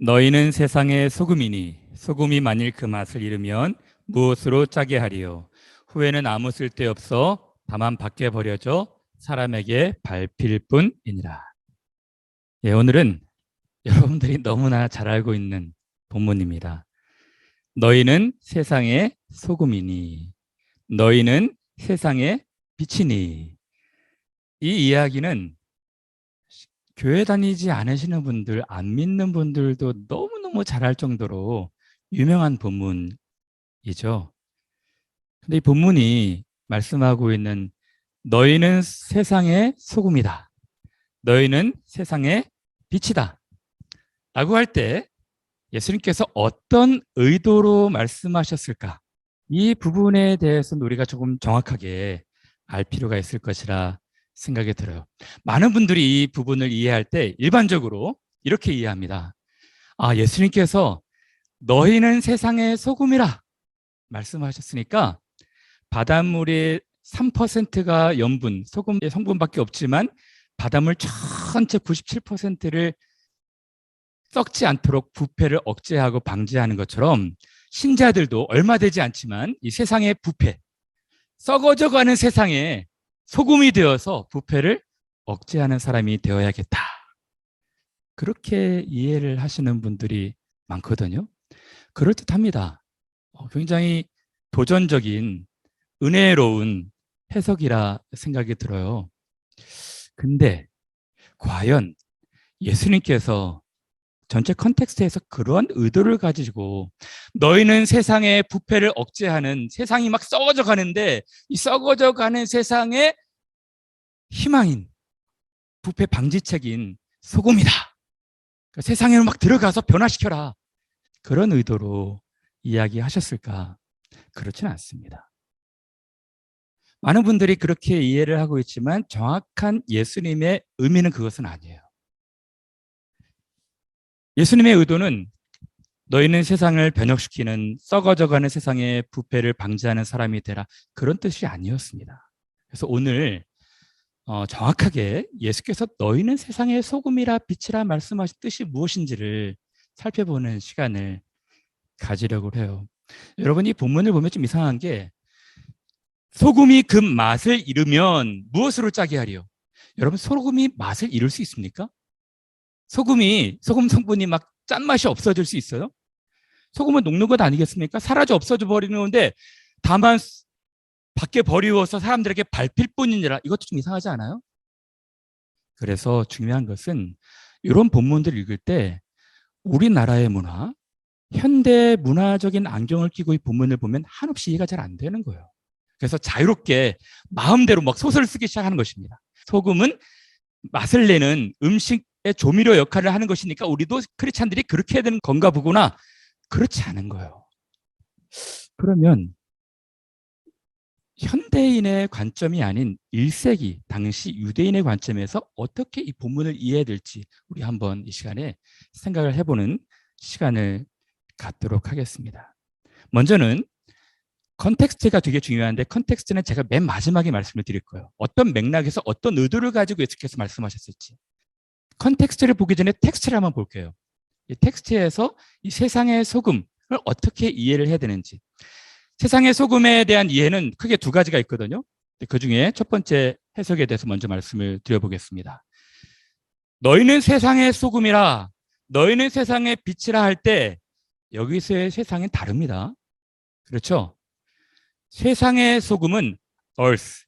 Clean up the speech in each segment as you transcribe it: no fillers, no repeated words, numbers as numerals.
너희는 세상의 소금이니 소금이 만일 그 맛을 잃으면 무엇으로 짜게 하리요. 후에는 아무 쓸데없어 다만 밖에 버려져 사람에게 밟힐 뿐이니라. 예, 오늘은 여러분들이 너무나 잘 알고 있는 본문입니다. 너희는 세상의 소금이니 너희는 세상의 빛이니. 이 이야기는 교회 다니지 않으시는 분들, 안 믿는 분들도 너무너무 잘 알 정도로 유명한 본문이죠. 근데 이 본문이 말씀하고 있는 너희는 세상의 소금이다. 너희는 세상의 빛이다. 라고 할 때 예수님께서 어떤 의도로 말씀하셨을까? 이 부분에 대해서는 우리가 조금 정확하게 알 필요가 있을 것이라 생각이 들어요. 많은 분들이 이 부분을 이해할 때 일반적으로 이렇게 이해합니다. 아, 예수님께서 너희는 세상의 소금이라 말씀하셨으니까 바닷물의 3%가 염분, 소금의 성분밖에 없지만 바닷물 전체 97%를 썩지 않도록 부패를 억제하고 방지하는 것처럼 신자들도 얼마 되지 않지만 이 세상의 부패, 썩어져가는 세상에 소금이 되어서 부패를 억제하는 사람이 되어야겠다. 그렇게 이해를 하시는 분들이 많거든요. 그럴듯합니다. 굉장히 도전적인 은혜로운 해석이라 생각이 들어요. 근데 과연 예수님께서 전체 컨텍스트에서 그런 의도를 가지고 너희는 세상의 부패를 억제하는, 세상이 막 썩어져 가는데 이 썩어져 가는 세상의 희망인, 부패 방지책인 소금이다. 그러니까 세상에 막 들어가서 변화시켜라. 그런 의도로 이야기하셨을까? 그렇진 않습니다. 많은 분들이 그렇게 이해를 하고 있지만 정확한 예수님의 의미는 그것은 아니에요. 예수님의 의도는 너희는 세상을 변혁시키는, 썩어져가는 세상의 부패를 방지하는 사람이 되라, 그런 뜻이 아니었습니다. 그래서 오늘 정확하게 예수께서 너희는 세상의 소금이라 빛이라 말씀하신 뜻이 무엇인지를 살펴보는 시간을 가지려고 해요. 여러분, 이 본문을 보면 좀 이상한 게 소금이 그 맛을 잃으면 무엇으로 짜게 하리요? 여러분, 소금이 맛을 잃을 수 있습니까? 소금 성분이 막 짠맛이 없어질 수 있어요? 소금은 녹는 것 아니겠습니까? 사라져 없어져 버리는데 다만 밖에 버리워서 사람들에게 밟힐 뿐이니라. 이것도 좀 이상하지 않아요? 그래서 중요한 것은 이런 본문들을 읽을 때 우리나라의 문화, 현대 문화적인 안경을 끼고 이 본문을 보면 한없이 이해가 잘 안 되는 거예요. 그래서 자유롭게 마음대로 막 소설을 쓰기 시작하는 것입니다. 소금은 맛을 내는 음식의 조미료 역할을 하는 것이니까 우리도 크리스찬들이 그렇게 해야 되는 건가 보구나. 그렇지 않은 거예요. 그러면 현대인의 관점이 아닌 1세기 당시 유대인의 관점에서 어떻게 이 본문을 이해해야 될지 우리 한번 이 시간에 생각을 해보는 시간을 갖도록 하겠습니다. 먼저는 컨텍스트가 되게 중요한데 컨텍스트는 제가 맨 마지막에 말씀을 드릴 거예요. 어떤 맥락에서 어떤 의도를 가지고 예수께서 말씀하셨을지. 컨텍스트를 보기 전에 텍스트를 한번 볼게요. 이 텍스트에서 이 세상의 소금을 어떻게 이해를 해야 되는지. 세상의 소금에 대한 이해는 크게 두 가지가 있거든요. 그 중에 첫 번째 해석에 대해서 먼저 말씀을 드려보겠습니다. 너희는 세상의 소금이라, 너희는 세상의 빛이라 할 때 여기서의 세상은 다릅니다. 그렇죠? 세상의 소금은 earth,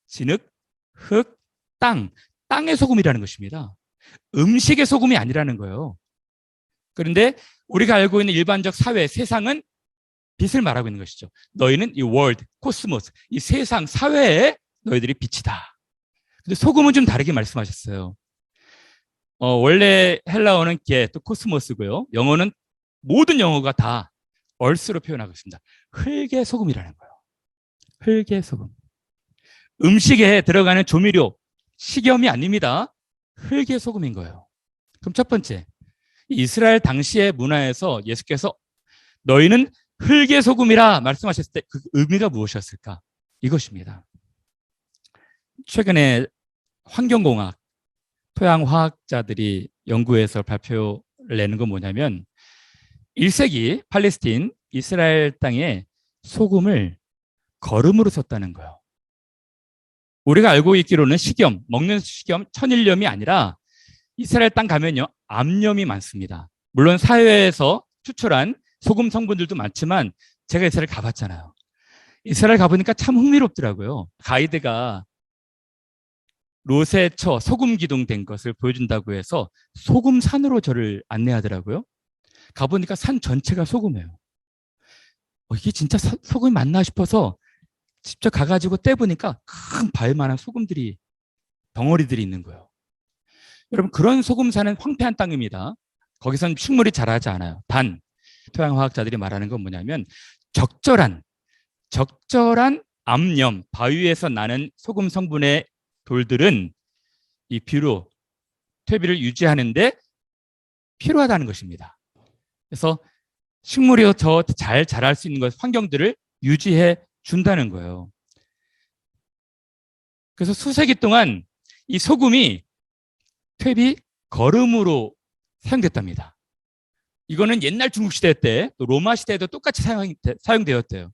진흙, 흙, 땅의 소금이라는 것입니다. 음식의 소금이 아니라는 거예요. 그런데 우리가 알고 있는 일반적 사회, 세상은 빛을 말하고 있는 것이죠. 너희는 이 월드, 코스모스, 이 세상, 사회에 너희들이 빛이다. 근데 소금은 좀 다르게 말씀하셨어요. 원래 헬라어는 게, 또 코스모스고요. 영어는 모든 영어가 다 얼스로 표현하고 있습니다. 흙의 소금이라는 거예요. 흙의 소금. 음식에 들어가는 조미료, 식염이 아닙니다. 흙의 소금인 거예요. 그럼 첫 번째, 이스라엘 당시의 문화에서 예수께서 너희는 흙의 소금이라 말씀하셨을 때 그 의미가 무엇이었을까? 이것입니다. 최근에 환경공학, 토양화학자들이 연구해서 발표를 내는 건 뭐냐면 1세기 팔레스틴 이스라엘 땅에 소금을 거름으로 썼다는 거예요. 우리가 알고 있기로는 식염, 먹는 식염, 천일염이 아니라 이스라엘 땅 가면요, 암염이 많습니다. 물론 사회에서 추출한 소금 성분들도 많지만 제가 이스라엘 가봤잖아요. 이스라엘 가보니까 참 흥미롭더라고요. 가이드가 로세처 소금 기둥 된 것을 보여준다고 해서 소금산으로 저를 안내하더라고요. 가보니까 산 전체가 소금이에요. 이게 진짜 소금이 맞나 싶어서 직접 가가지고 떼보니까 큰 바위만한 소금들이, 덩어리들이 있는 거예요. 여러분, 그런 소금산은 황폐한 땅입니다. 거기선 식물이 자라지 않아요. 단, 토양화학자들이 말하는 건 뭐냐면 적절한 암염, 바위에서 나는 소금 성분의 돌들은 이 비료, 퇴비를 유지하는데 필요하다는 것입니다. 그래서 식물이 더 잘 자랄 수 있는 것, 환경들을 유지해 준다는 거예요. 그래서 수세기 동안 이 소금이 퇴비 거름으로 사용됐답니다. 이거는 옛날 중국 시대 때, 또 로마 시대에도 똑같이 사용되었대요.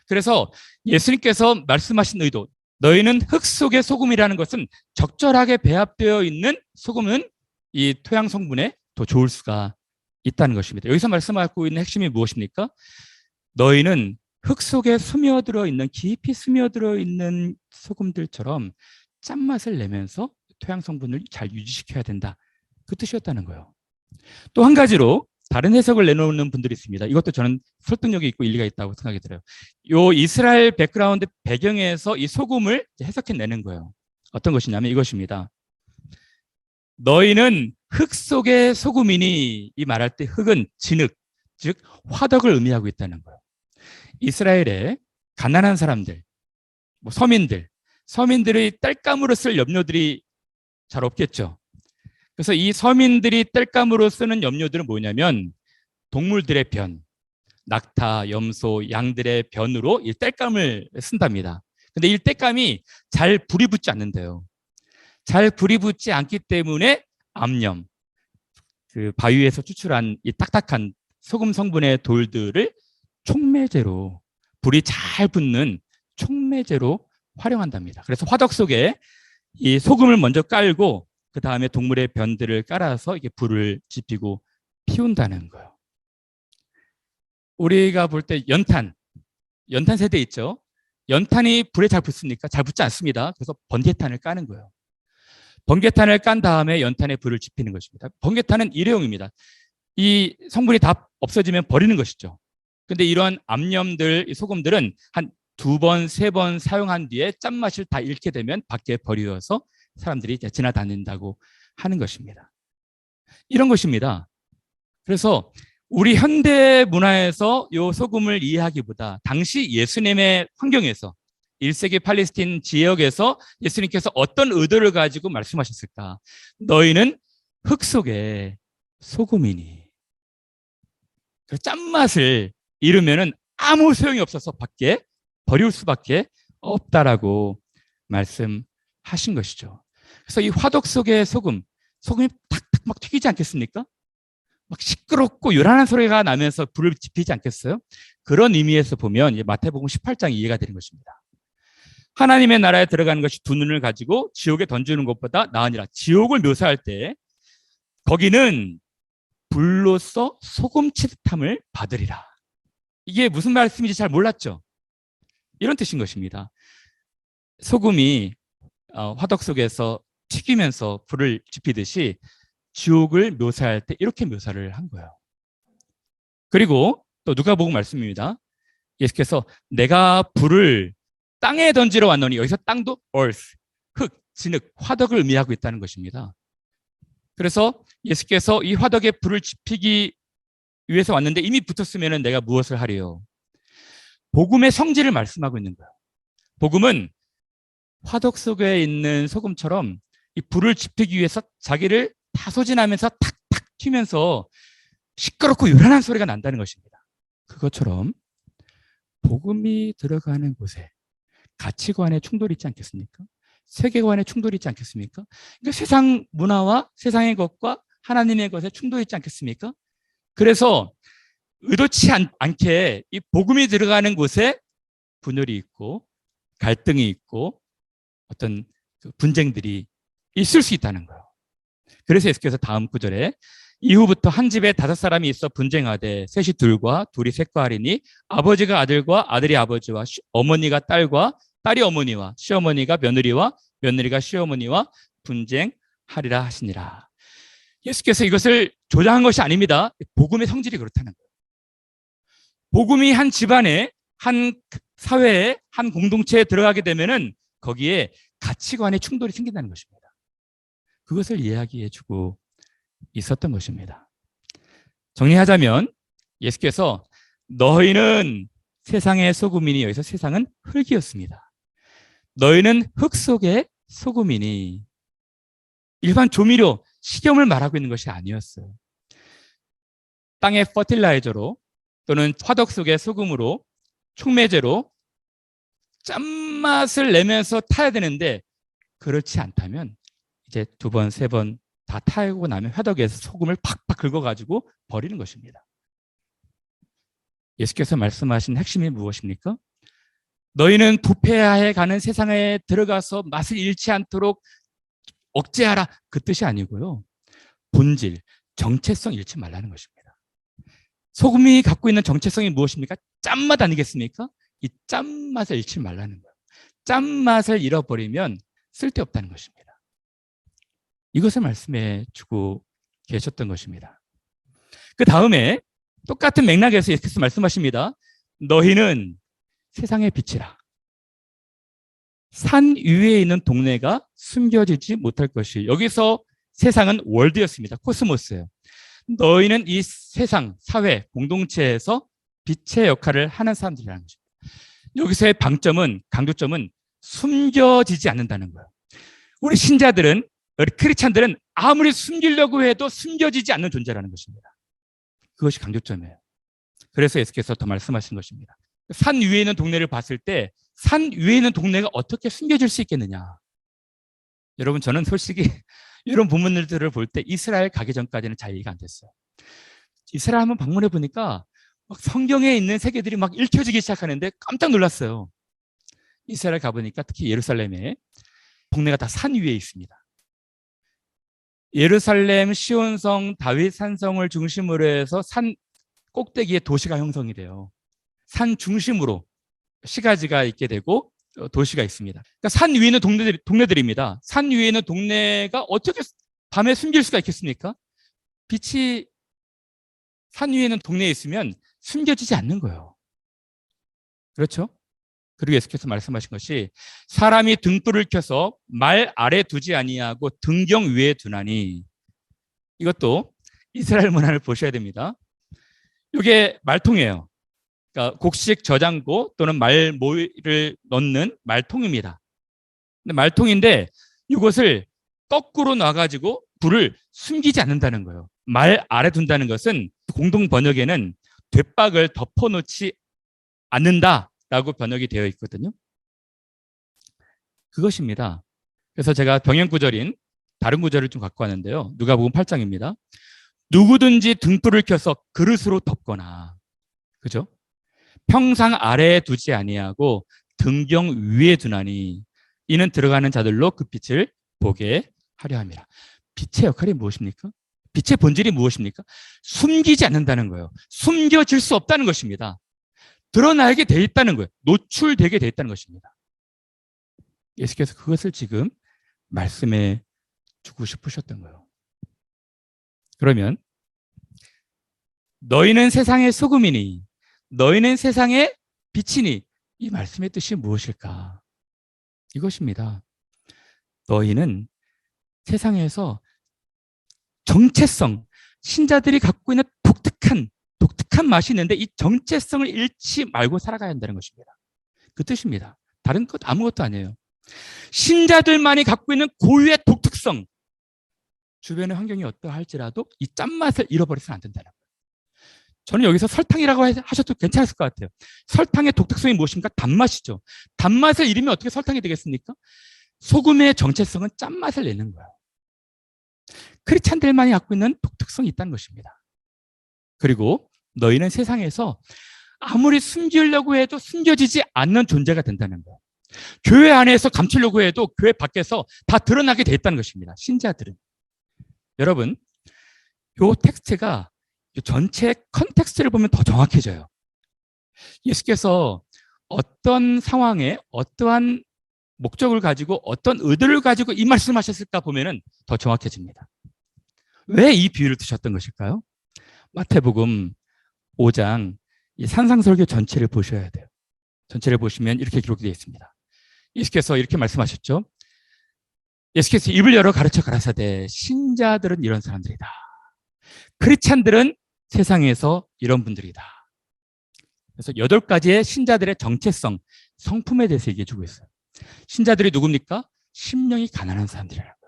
그래서 예수님께서 말씀하신 의도, 너희는 흙 속의 소금이라는 것은 적절하게 배합되어 있는 소금은 이 토양 성분에 더 좋을 수가 있다는 것입니다. 여기서 말씀하고 있는 핵심이 무엇입니까? 너희는 흙 속에 깊이 스며들어 있는 소금들처럼 짠맛을 내면서 토양 성분을 잘 유지시켜야 된다. 그 뜻이었다는 거예요. 또 한 가지로 다른 해석을 내놓는 분들이 있습니다. 이것도 저는 설득력이 있고 일리가 있다고 생각이 들어요. 요 이스라엘 백그라운드 배경에서 이 소금을 해석해내는 거예요. 어떤 것이냐면 이것입니다. 너희는 흙 속의 소금이니, 이 말할 때 흙은 진흙, 즉 화덕을 의미하고 있다는 거예요. 이스라엘의 가난한 사람들, 서민들의 땔감으로 쓸 염료들이 잘 없겠죠. 그래서 이 서민들이 땔감으로 쓰는 염료들은 뭐냐면 동물들의 변, 낙타, 염소, 양들의 변으로 이 땔감을 쓴답니다. 근데 이 땔감이 잘 불이 붙지 않는데요. 잘 불이 붙지 않기 때문에 암염, 그 바위에서 추출한 이 딱딱한 소금 성분의 돌들을 촉매제로, 불이 잘 붙는 촉매제로 활용한답니다. 그래서 화덕 속에 이 소금을 먼저 깔고 그 다음에 동물의 변들을 깔아서 이게 불을 지피고 피운다는 거예요. 우리가 볼 때 연탄 세대 있죠. 연탄이 불에 잘 붙습니까? 잘 붙지 않습니다. 그래서 번개탄을 까는 거예요. 번개탄을 깐 다음에 연탄에 불을 지피는 것입니다. 번개탄은 일회용입니다. 이 성분이 다 없어지면 버리는 것이죠. 근데 이런 암염들, 이 소금들은 한 2번, 3번 사용한 뒤에 짠맛을 다 잃게 되면 밖에 버려서 사람들이 이제 지나다닌다고 하는 것입니다. 이런 것입니다. 그래서 우리 현대 문화에서 이 소금을 이해하기보다 당시 예수님의 환경에서 1세기 팔레스틴 지역에서 예수님께서 어떤 의도를 가지고 말씀하셨을까? 너희는 흙 속에 소금이니. 짠맛을 잃으면 아무 소용이 없어서 밖에 버릴 수밖에 없다라고 말씀하신 것이죠. 그래서 이 화덕 속의 소금이 탁탁 막 튀기지 않겠습니까? 막 시끄럽고 요란한 소리가 나면서 불을 지피지 않겠어요? 그런 의미에서 보면 마태복음 18장이 이해가 되는 것입니다. 하나님의 나라에 들어가는 것이 2눈을 가지고 지옥에 던지는 것보다 나으니라. 지옥을 묘사할 때 거기는 불로써 소금 치듯함을 받으리라. 이게 무슨 말씀인지 잘 몰랐죠? 이런 뜻인 것입니다. 소금이 화덕 속에서 튀기면서 불을 지피듯이 지옥을 묘사할 때 이렇게 묘사를 한 거예요. 그리고 또 누가복음 말씀입니다. 예수께서 내가 불을 땅에 던지러 왔노니, 여기서 땅도 earth, 흙, 진흙, 화덕을 의미하고 있다는 것입니다. 그래서 예수께서 이 화덕에 불을 지피기 위해서 왔는데 이미 붙었으면 내가 무엇을 하리요? 복음의 성질을 말씀하고 있는 거예요. 복음은 화덕 속에 있는 소금처럼 이 불을 지피기 위해서 자기를 다 소진하면서 탁탁 튀면서 시끄럽고 요란한 소리가 난다는 것입니다. 그것처럼 복음이 들어가는 곳에 가치관의 충돌이 있지 않겠습니까? 세계관의 충돌이 있지 않겠습니까? 그러니까 세상 문화와 세상의 것과 하나님의 것에 충돌했지 않겠습니까? 그래서 의도치 않게 이 복음이 들어가는 곳에 분열이 있고 갈등이 있고 어떤 분쟁들이 있을 수 있다는 거예요. 그래서 예수께서 다음 구절에 이후부터 한 집에 5사람이 있어 분쟁하되 셋이 둘과 둘이 셋과 하리니 아버지가 아들과 아들이 아버지와 어머니가 딸과 딸이 어머니와 시어머니가 며느리와 며느리가 시어머니와 분쟁하리라 하시니라. 예수께서 이것을 조장한 것이 아닙니다. 복음의 성질이 그렇다는 거예요. 복음이 한 집안에, 한 사회에, 한 공동체에 들어가게 되면은 거기에 가치관의 충돌이 생긴다는 것입니다. 그것을 이야기해 주고 있었던 것입니다. 정리하자면 예수께서 너희는 세상의 소금이니, 여기서 세상은 흙이었습니다. 너희는 흙 속의 소금이니, 일반 조미료, 식염을 말하고 있는 것이 아니었어요. 땅의 퍼틸라이저로 또는 화덕 속의 소금으로 촉매제로 짠맛을 내면서 타야 되는데 그렇지 않다면 이제 2번, 3번 다 타고 나면 화덕에서 소금을 팍팍 긁어가지고 버리는 것입니다. 예수께서 말씀하신 핵심이 무엇입니까? 너희는 부패하에 가는 세상에 들어가서 맛을 잃지 않도록 억제하라, 그 뜻이 아니고요. 본질, 정체성 잃지 말라는 것입니다. 소금이 갖고 있는 정체성이 무엇입니까? 짠맛 아니겠습니까? 이 짠맛을 잃지 말라는 거예요. 짠맛을 잃어버리면 쓸데없다는 것입니다. 이것을 말씀해 주고 계셨던 것입니다. 그 다음에 똑같은 맥락에서 예수께서 말씀하십니다. 너희는 세상의 빛이라. 산 위에 있는 동네가 숨겨지지 못할 것이. 여기서 세상은 월드였습니다. 코스모스예요. 너희는 이 세상, 사회, 공동체에서 빛의 역할을 하는 사람들이라는 것입니다. 여기서의 방점은, 강조점은 숨겨지지 않는다는 거예요. 우리 신자들은, 우리 크리스찬들은 아무리 숨기려고 해도 숨겨지지 않는 존재라는 것입니다. 그것이 강조점이에요. 그래서 예수께서 더 말씀하신 것입니다. 산 위에 있는 동네를 봤을 때 산 위에 있는 동네가 어떻게 숨겨질 수 있겠느냐. 여러분, 저는 솔직히 이런 부분들을 볼 때 이스라엘 가기 전까지는 잘 이해가 안 됐어요. 이스라엘 한번 방문해 보니까 막 성경에 있는 세계들이 막 읽혀지기 시작하는데 깜짝 놀랐어요. 이스라엘 가보니까 특히 예루살렘에 동네가 다 산 위에 있습니다. 예루살렘, 시온성, 다윗 산성을 중심으로 해서 산 꼭대기에 도시가 형성이 돼요. 산 중심으로 시가지가 있게 되고 도시가 있습니다. 그러니까 산 위에 있는 동네들입니다. 산 위에 있는 동네가 어떻게 밤에 숨길 수가 있겠습니까? 빛이 산 위에 있는 동네에 있으면 숨겨지지 않는 거예요. 그렇죠? 그리고 예수께서 말씀하신 것이 사람이 등불을 켜서 말 아래 두지 아니하고 등경 위에 두나니. 이것도 이스라엘 문화를 보셔야 됩니다. 이게 말통이에요. 그러니까 곡식 저장고 또는 말모를 넣는 말통입니다. 근데 말통인데 이것을 거꾸로 놔가지고 불을 숨기지 않는다는 거예요. 말 아래 둔다는 것은 공동 번역에는 돛박을 덮어놓지 않는다라고 번역이 되어 있거든요. 그것입니다. 그래서 제가 병행 구절인 다른 구절을 좀 갖고 왔는데요. 누가복음 8장입니다. 누구든지 등불을 켜서 그릇으로 덮거나, 그죠? 평상 아래에 두지 아니하고 등경 위에 두나니 이는 들어가는 자들로 그 빛을 보게 하려 함이라. 빛의 역할이 무엇입니까? 빛의 본질이 무엇입니까? 숨기지 않는다는 거예요. 숨겨질 수 없다는 것입니다. 드러나게 돼 있다는 거예요. 노출되게 돼 있다는 것입니다. 예수께서 그것을 지금 말씀해 주고 싶으셨던 거예요. 그러면 너희는 세상의 소금이니 너희는 세상의 빛이니, 이 말씀의 뜻이 무엇일까? 이것입니다. 너희는 세상에서 정체성, 신자들이 갖고 있는 독특한 맛이 있는데 이 정체성을 잃지 말고 살아가야 한다는 것입니다. 그 뜻입니다. 다른 것 아무것도 아니에요. 신자들만이 갖고 있는 고유의 독특성, 주변의 환경이 어떠할지라도 이 짠맛을 잃어버려서는 안 된다는 거예요. 저는 여기서 설탕이라고 하셔도 괜찮을 것 같아요. 설탕의 독특성이 무엇입니까? 단맛이죠. 단맛을 잃으면 어떻게 설탕이 되겠습니까? 소금의 정체성은 짠맛을 내는 거예요. 크리스찬들만이 갖고 있는 독특성이 있다는 것입니다. 그리고 너희는 세상에서 아무리 숨기려고 해도 숨겨지지 않는 존재가 된다는 거예요. 교회 안에서 감추려고 해도 교회 밖에서 다 드러나게 돼 있다는 것입니다. 신자들은. 여러분, 이 텍스트가 전체 컨텍스트를 보면 더 정확해져요. 예수께서 어떤 상황에 어떠한 목적을 가지고 어떤 의도를 가지고 이 말씀하셨을까 보면은 더 정확해집니다. 왜 이 비유를 드셨던 것일까요? 마태복음 5장 이 산상설교 전체를 보셔야 돼요. 전체를 보시면 이렇게 기록이 되어 있습니다. 예수께서 이렇게 말씀하셨죠. 예수께서 입을 열어 가르쳐 가라사대 신자들은 이런 사람들이다. 크리스찬들은 세상에서 이런 분들이다. 그래서 8가지의 신자들의 정체성, 성품에 대해서 얘기해 주고 있어요. 신자들이 누굽니까? 심령이 가난한 사람들이라는 거예요.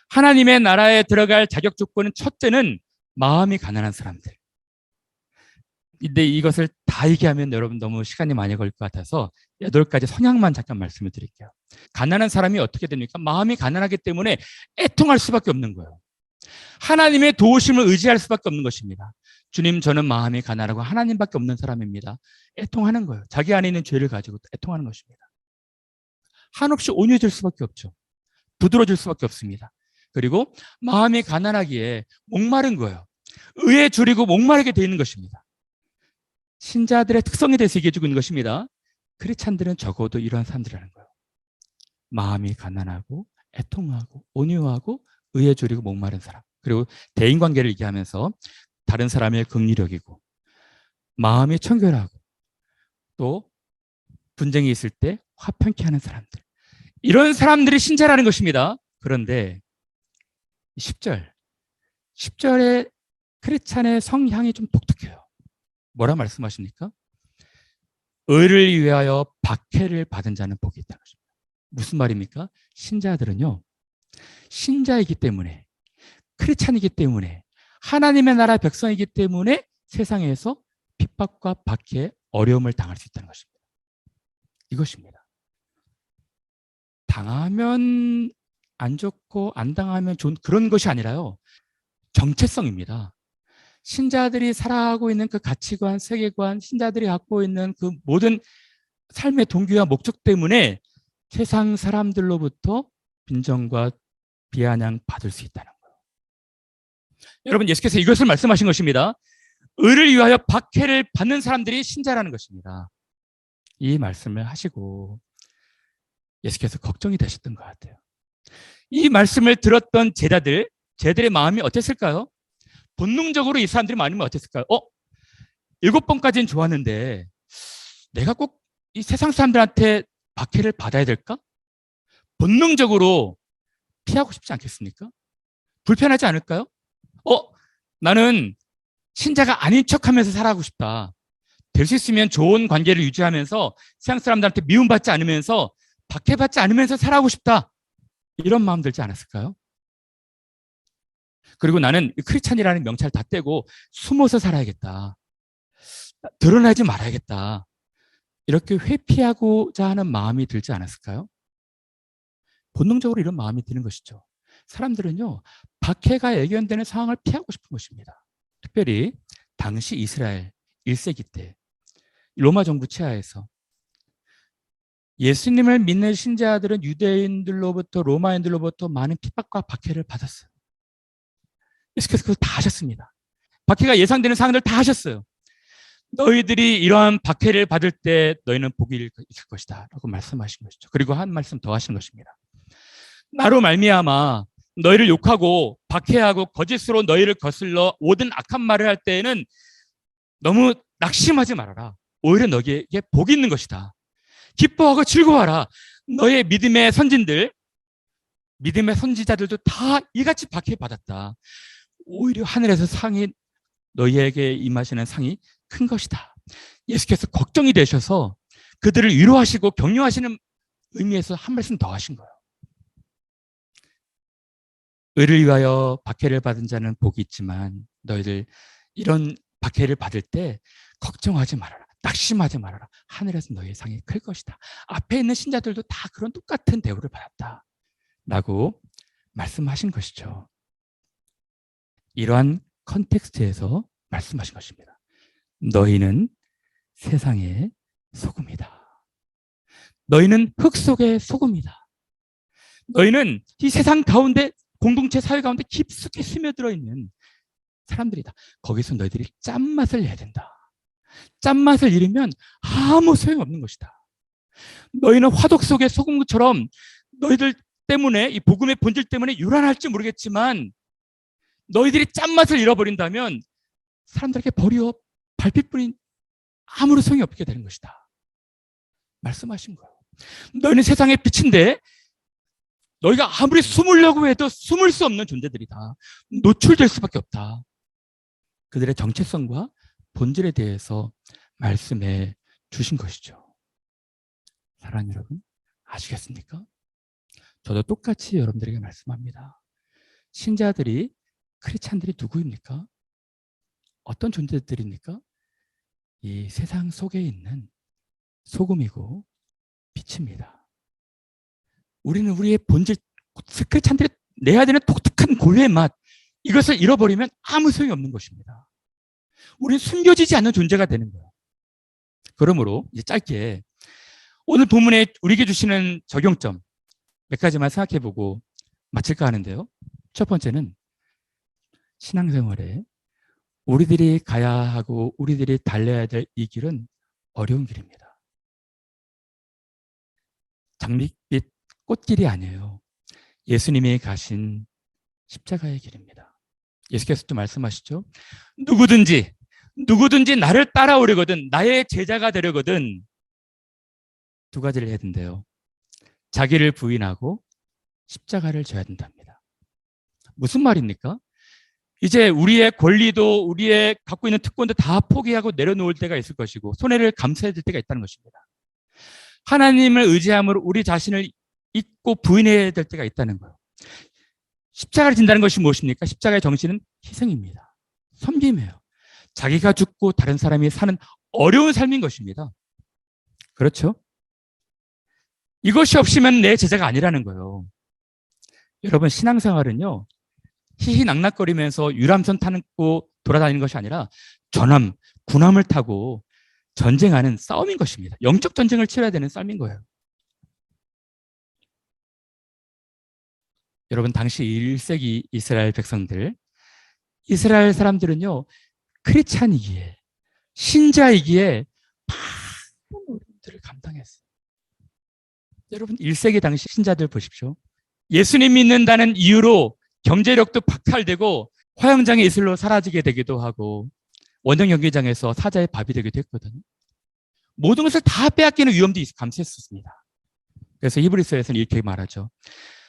하나님의 나라에 들어갈 자격 조건은 첫째는 마음이 가난한 사람들. 근데 이것을 다 얘기하면 여러분 너무 시간이 많이 걸릴 것 같아서 8가지 성향만 잠깐 말씀을 드릴게요. 가난한 사람이 어떻게 됩니까? 마음이 가난하기 때문에 애통할 수밖에 없는 거예요. 하나님의 도우심을 의지할 수밖에 없는 것입니다. 주님, 저는 마음이 가난하고 하나님밖에 없는 사람입니다. 애통하는 거예요. 자기 안에 있는 죄를 가지고 애통하는 것입니다. 한없이 온유해질 수밖에 없죠. 부드러워질 수밖에 없습니다. 그리고 마음이 가난하기에 목마른 거예요. 의에 줄이고 목마르게 되어 있는 것입니다. 신자들의 특성에 대해서 얘기해 주고 있는 것입니다. 크리스찬들은 적어도 이러한 사람들이라는 거예요. 마음이 가난하고 애통하고 온유하고 의에 줄이고 목마른 사람. 그리고 대인관계를 얘기하면서 다른 사람의 긍휼히 여기고 마음이 청결하고 또 분쟁이 있을 때 화평케 하는 사람들. 이런 사람들이 신자라는 것입니다. 그런데 10절에 크리스찬의 성향이 좀 독특해요. 뭐라 말씀하십니까? 의를 위하여 박해를 받은 자는 복이 있다는 것입니다. 무슨 말입니까? 신자들은요, 신자이기 때문에, 크리스찬이기 때문에, 하나님의 나라 백성이기 때문에 세상에서 핍박과 박해, 어려움을 당할 수 있다는 것입니다. 이것입니다. 당하면 안 좋고 안 당하면 좋은 그런 것이 아니라요. 정체성입니다. 신자들이 살아가고 있는 그 가치관, 세계관, 신자들이 갖고 있는 그 모든 삶의 동기와 목적 때문에 세상 사람들로부터 빈정과 비아냥 받을 수 있다는 거예요. 여러분, 예수께서 이것을 말씀하신 것입니다. 의를 위하여 박해를 받는 사람들이 신자라는 것입니다. 이 말씀을 하시고 예수께서 걱정이 되셨던 것 같아요. 이 말씀을 들었던 제자들의 마음이 어땠을까요? 본능적으로 이 사람들이 마음이 어땠을까요? 7번까지는 좋았는데 내가 꼭 이 세상 사람들한테 박해를 받아야 될까? 본능적으로 피하고 싶지 않겠습니까? 불편하지 않을까요? 나는 신자가 아닌 척하면서 살아가고 싶다. 될 수 있으면 좋은 관계를 유지하면서 세상 사람들한테 미움받지 않으면서 박해받지 않으면서 살아가고 싶다. 이런 마음 들지 않았을까요? 그리고 나는 크리스찬이라는 명찰 다 떼고 숨어서 살아야겠다. 드러나지 말아야겠다. 이렇게 회피하고자 하는 마음이 들지 않았을까요? 본능적으로 이런 마음이 드는 것이죠. 사람들은요, 박해가 예견되는 상황을 피하고 싶은 것입니다. 특별히 당시 이스라엘 1세기 때 로마 정부 치하에서 예수님을 믿는 신자들은 유대인들로부터 로마인들로부터 많은 핍박과 박해를 받았어요. 예수께서 그걸 다 하셨습니다. 박해가 예상되는 상황들 다 하셨어요. 너희들이 이러한 박해를 받을 때 너희는 복이 있을 것이다 라고 말씀하신 것이죠. 그리고 한 말씀 더 하신 것입니다. 나로 말미암아 너희를 욕하고 박해하고 거짓으로 너희를 거슬러 모든 악한 말을 할 때에는 너무 낙심하지 말아라. 오히려 너희에게 복이 있는 것이다. 기뻐하고 즐거워하라. 너의 믿음의 선진들, 믿음의 선지자들도 다 이같이 박해받았다. 오히려 하늘에서 상이 너희에게 임하시는 상이 큰 것이다. 예수께서 걱정이 되셔서 그들을 위로하시고 격려하시는 의미에서 한 말씀 더 하신 거예요. 의를 위하여 박해를 받은 자는 복이 있지만 너희들 이런 박해를 받을 때 걱정하지 말아라. 낙심하지 말아라. 하늘에서 너희의 상이 클 것이다. 앞에 있는 신자들도 다 그런 똑같은 대우를 받았다. 라고 말씀하신 것이죠. 이러한 컨텍스트에서 말씀하신 것입니다. 너희는 세상의 소금이다. 너희는 흙 속의 소금이다. 너희는 이 세상 가운데 공동체 사회 가운데 깊숙이 스며들어 있는 사람들이다. 거기서 너희들이 짠맛을 내야 된다. 짠맛을 잃으면 아무 소용없는 것이다. 너희는 화덕 속의 소금처럼 너희들 때문에 이 복음의 본질 때문에 요란할지 모르겠지만 너희들이 짠맛을 잃어버린다면 사람들에게 버려 발핏뿐인 아무런 소용이 없게 되는 것이다. 말씀하신 거예요. 너희는 세상의 빛인데 너희가 아무리 숨으려고 해도 숨을 수 없는 존재들이다. 노출될 수밖에 없다. 그들의 정체성과 본질에 대해서 말씀해 주신 것이죠. 사랑하는 여러분, 아시겠습니까? 저도 똑같이 여러분들에게 말씀합니다. 신자들이, 크리스찬들이 누구입니까? 어떤 존재들입니까? 이 세상 속에 있는 소금이고 빛입니다. 우리는 우리의 본질, 크리스찬들이 내야 되는 독특한 고유의 맛, 이것을 잃어버리면 아무 소용이 없는 것입니다. 우리는 숨겨지지 않는 존재가 되는 거예요. 그러므로 이제 짧게 오늘 본문에 우리에게 주시는 적용점 몇 가지만 생각해보고 마칠까 하는데요. 첫 번째는 신앙생활에 우리들이 가야 하고 우리들이 달려야 될 이 길은 어려운 길입니다. 장밋빛 꽃길이 아니에요. 예수님이 가신 십자가의 길입니다. 예수께서도 말씀하시죠. 누구든지 나를 따라오려거든, 나의 제자가 되려거든 두 가지를 해야 된대요. 자기를 부인하고 십자가를 져야 된답니다. 무슨 말입니까? 이제 우리의 권리도 우리의 갖고 있는 특권도 다 포기하고 내려놓을 때가 있을 것이고 손해를 감수해야 될 때가 있다는 것입니다. 하나님을 의지함으로 우리 자신을 잊고 부인해야 될 때가 있다는 거예요. 십자가를 진다는 것이 무엇입니까? 십자가의 정신은 희생입니다. 섬김이에요. 자기가 죽고 다른 사람이 사는 어려운 삶인 것입니다. 그렇죠? 이것이 없으면 내 제자가 아니라는 거예요. 여러분, 신앙생활은요, 희희낙낙거리면서 유람선 타고 돌아다니는 것이 아니라 전함, 군함을 타고 전쟁하는 싸움인 것입니다. 영적 전쟁을 치러야 되는 싸움인 거예요. 여러분, 당시 1세기 이스라엘 백성들, 이스라엘 사람들은요, 크리스찬이기에, 신자이기에 많은 어려움들을 감당했어요. 여러분, 1세기 당시 신자들 보십시오. 예수님 믿는다는 이유로 경제력도 박탈되고 화영장의 이슬로 사라지게 되기도 하고 원형 경기장에서 사자의 밥이 되기도 했거든요. 모든 것을 다 빼앗기는 위험도 감수했었습니다. 그래서 히브리서에서는 이렇게 말하죠.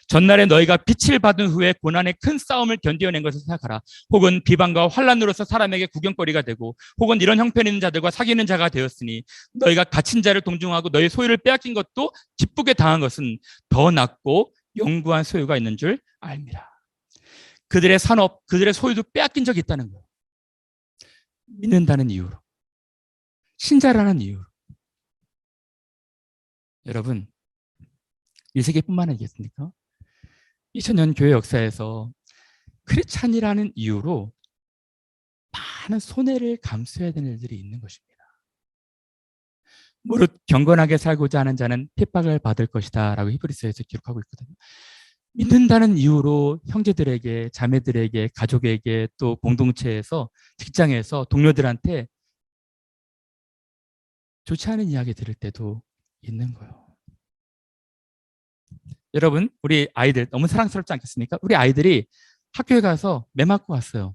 전날에 너희가 빛을 받은 후에 고난의 큰 싸움을 견뎌낸 것을 생각하라. 혹은 비방과 환난으로서 사람에게 구경거리가 되고 혹은 이런 형편 있는 자들과 사귀는 자가 되었으니 너희가 갇힌 자를 동중하고 너희 소유를 빼앗긴 것도 기쁘게 당한 것은 더 낫고 영구한 소유가 있는 줄 알미라. 그들의 산업, 그들의 소유도 빼앗긴 적이 있다는 거예요. 믿는다는 이유로, 신자라는 이유로. 여러분, 1세기뿐만 아니겠습니까? 2000년 교회 역사에서 크리스찬이라는 이유로 많은 손해를 감수해야 되는 일들이 있는 것입니다. 무릇 경건하게 살고자 하는 자는 핍박을 받을 것이다 라고 히브리서에서 기록하고 있거든요. 믿는다는 이유로 형제들에게, 자매들에게, 가족에게, 또 공동체에서, 직장에서, 동료들한테 좋지 않은 이야기 들을 때도 있는 거예요. 여러분, 우리 아이들 너무 사랑스럽지 않겠습니까? 우리 아이들이 학교에 가서 매 맞고 왔어요.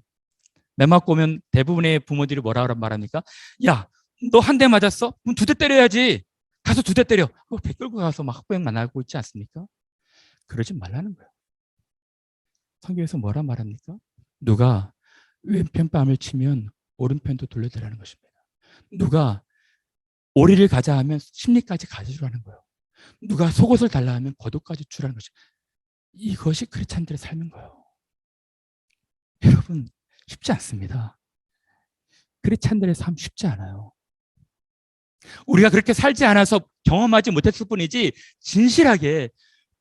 매 맞고 오면 대부분의 부모들이 뭐라고 말합니까? 야, 너 한 대 맞았어? 그럼 2대 때려야지. 가서 2대 때려. 배 끌고 가서 막 학부형 만나고 있지 않습니까? 그러지 말라는 거예요. 성경에서 뭐라 말합니까? 누가 왼편 뺨을 치면 오른편도 돌려대라는 것입니다. 누가 오리를 가자 하면 심리까지 가져주라는 거예요. 누가 속옷을 달라 하면 겉옷까지 주라는 것이, 이것이 크리스찬들의 삶인 거예요. 여러분, 쉽지 않습니다. 크리스찬들의 삶 쉽지 않아요. 우리가 그렇게 살지 않아서 경험하지 못했을 뿐이지 진실하게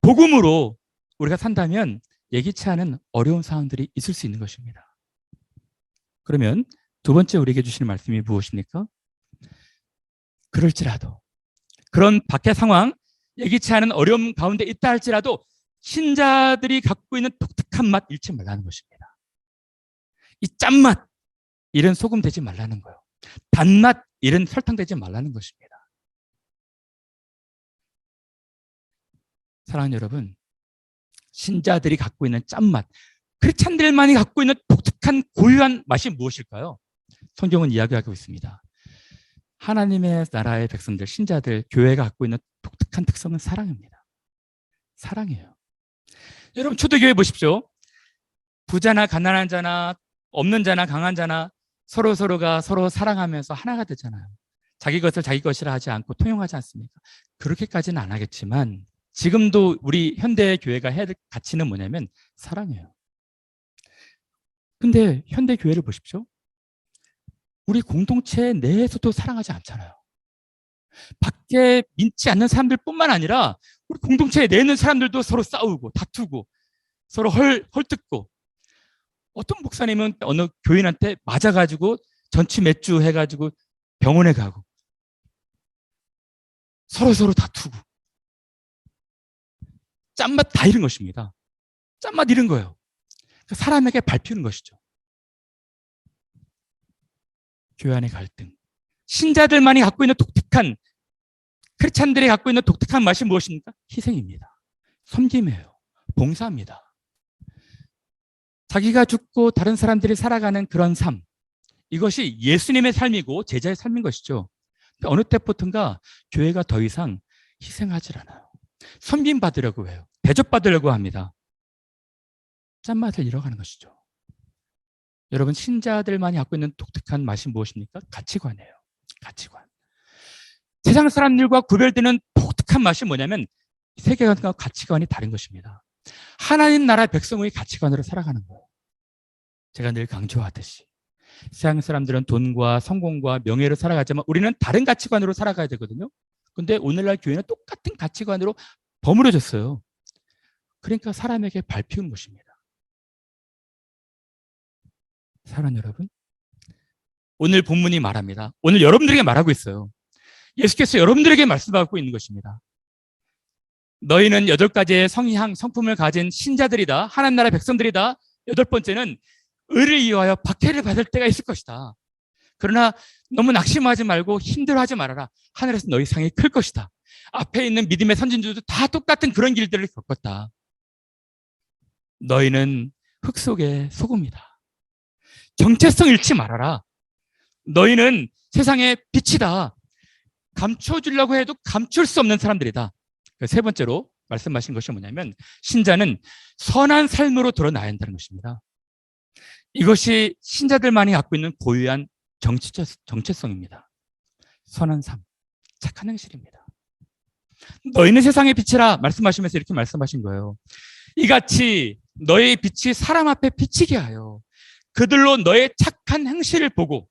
복음으로 우리가 산다면 예기치 않은 어려운 상황들이 있을 수 있는 것입니다. 그러면 두 번째 우리에게 주시는 말씀이 무엇입니까? 그럴지라도 그런 밖의 상황, 예기치 않은 어려움 가운데 있다 할지라도 신자들이 갖고 있는 독특한 맛 잃지 말라는 것입니다. 이 짠맛, 이런 소금 되지 말라는 거예요. 단맛, 이런 설탕 되지 말라는 것입니다. 사랑하는 여러분, 신자들이 갖고 있는 짠맛, 크리스찬들만이 갖고 있는 독특한 고유한 맛이 무엇일까요? 성경은 이야기하고 있습니다. 하나님의 나라의 백성들, 신자들, 교회가 갖고 있는 독특한 특성은 사랑입니다. 사랑이에요. 여러분, 초대교회 보십시오. 부자나 가난한 자나 없는 자나 강한 자나 서로가 서로 사랑하면서 하나가 되잖아요. 자기 것을 자기 것이라 하지 않고 통용하지 않습니까? 그렇게까지는 안 하겠지만 지금도 우리 현대 교회가 해야 될 가치는 뭐냐면 사랑이에요. 근데 현대 교회를 보십시오. 우리 공동체 내에서도 사랑하지 않잖아요. 밖에 믿지 않는 사람들뿐만 아니라 우리 공동체 내에 있는 사람들도 서로 싸우고 다투고 서로 헐뜯고, 어떤 목사님은 어느 교인한테 맞아가지고 전치 몇 주 해가지고 병원에 가고 서로 다투고, 짠맛 다 잃은 것입니다. 짠맛 잃은 거예요. 사람에게 밟히는 것이죠. 교회 안의 갈등, 신자들만이 갖고 있는 독특한, 크리스찬들이 갖고 있는 독특한 맛이 무엇입니까? 희생입니다. 섬김이에요. 봉사입니다. 자기가 죽고 다른 사람들이 살아가는 그런 삶, 이것이 예수님의 삶이고 제자의 삶인 것이죠. 어느 때부턴가 교회가 더 이상 희생하지 않아요. 섬김받으려고 해요. 대접받으려고 합니다. 짠맛을 잃어가는 것이죠. 여러분, 신자들만이 갖고 있는 독특한 맛이 무엇입니까? 가치관이에요. 가치관. 세상 사람들과 구별되는 독특한 맛이 뭐냐면 세계관과 가치관이 다른 것입니다. 하나님 나라 백성의 가치관으로 살아가는 거예요. 제가 늘 강조하듯이 세상 사람들은 돈과 성공과 명예로 살아가지만 우리는 다른 가치관으로 살아가야 되거든요. 근데 오늘날 교회는 똑같은 가치관으로 버무려졌어요. 그러니까 사람에게 밟히는 것입니다. 사랑하는 여러분, 오늘 본문이 말합니다. 오늘 여러분들에게 말하고 있어요. 예수께서 여러분들에게 말씀하고 있는 것입니다. 너희는 8가지의 성향, 성품을 가진 신자들이다. 하나님 나라 백성들이다. 8번째는 의를 위하여 박해를 받을 때가 있을 것이다. 그러나 너무 낙심하지 말고 힘들어하지 말아라. 하늘에서 너희 상이 클 것이다. 앞에 있는 믿음의 선진들도 다 똑같은 그런 길들을 겪었다. 너희는 흙 속의 소금이다. 정체성 잃지 말아라. 너희는 세상의 빛이다. 감춰주려고 해도 감출 수 없는 사람들이다. 세 번째로 말씀하신 것이 뭐냐면 신자는 선한 삶으로 드러나야 한다는 것입니다. 이것이 신자들만이 갖고 있는 고유한 정체성입니다. 선한 삶, 착한 행실입니다. 너희는 세상의 빛이라 말씀하시면서 이렇게 말씀하신 거예요. 이같이 너의 빛이 사람 앞에 비치게 하여 그들로 너의 착한 행실을 보고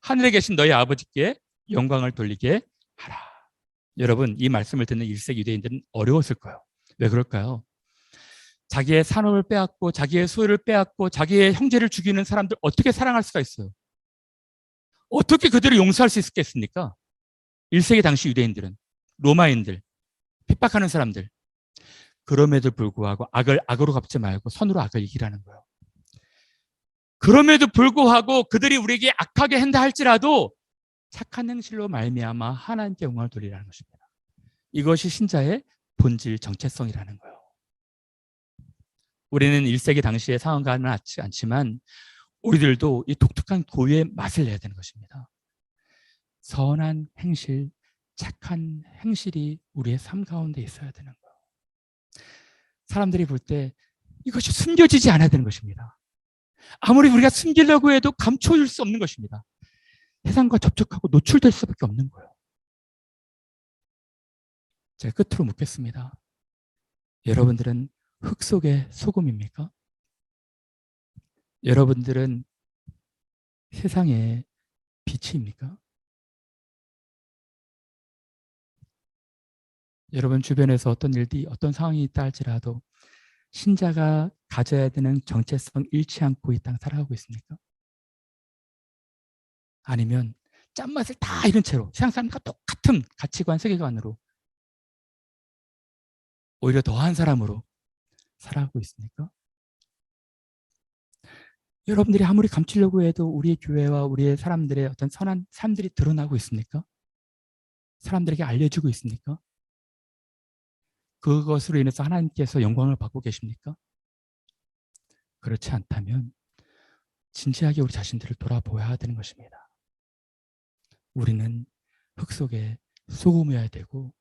하늘에 계신 너희 아버지께 영광을 돌리게 하라. 여러분, 이 말씀을 듣는 1세기 유대인들은 어려웠을 거예요. 왜 그럴까요? 자기의 산업을 빼앗고 자기의 소유를 빼앗고 자기의 형제를 죽이는 사람들 어떻게 사랑할 수가 있어요? 어떻게 그들을 용서할 수 있겠습니까? 1세기 당시 유대인들은, 로마인들, 핍박하는 사람들. 그럼에도 불구하고 악을 악으로 갚지 말고 선으로 악을 이기라는 거예요. 그럼에도 불구하고 그들이 우리에게 악하게 한다 할지라도 착한 행실로 말미암아 하나님께 영광을 돌리라는 것입니다. 이것이 신자의 본질 정체성이라는 거예요. 우리는 1세기 당시의 상황과는 같지 않지만 우리들도 이 독특한 고유의 맛을 내야 되는 것입니다. 선한 행실, 착한 행실이 우리의 삶 가운데 있어야 되는 거예요. 사람들이 볼 때 이것이 숨겨지지 않아야 되는 것입니다. 아무리 우리가 숨기려고 해도 감춰줄 수 없는 것입니다. 세상과 접촉하고 노출될 수밖에 없는 거예요. 제가 끝으로 묻겠습니다. 여러분들은 흙 속의 소금입니까? 여러분들은 세상의 빛입니까? 여러분 주변에서 어떤 일이, 어떤 상황이 있다 할지라도 신자가 가져야 되는 정체성 잃지 않고 이 땅 살아가고 있습니까? 아니면 짠맛을 다 잃은 채로 세상 사람과 똑같은 가치관, 세계관으로 오히려 더한 사람으로 살아가고 있습니까? 여러분들이 아무리 감추려고 해도 우리의 교회와 우리의 사람들의 어떤 선한 삶들이 드러나고 있습니까? 사람들에게 알려지고 있습니까? 그것으로 인해서 하나님께서 영광을 받고 계십니까? 그렇지 않다면 진지하게 우리 자신들을 돌아보아야 되는 것입니다. 우리는 흙 속에 소금이어야 되고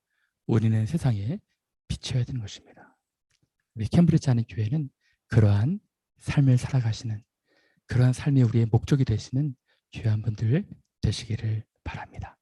우리는 세상에 비춰야 되는 것입니다. 우리 캠브리지 안의 교회는 그러한 삶을 살아가시는, 그러한 삶이 우리의 목적이 되시는 귀한 분들 되시기를 바랍니다.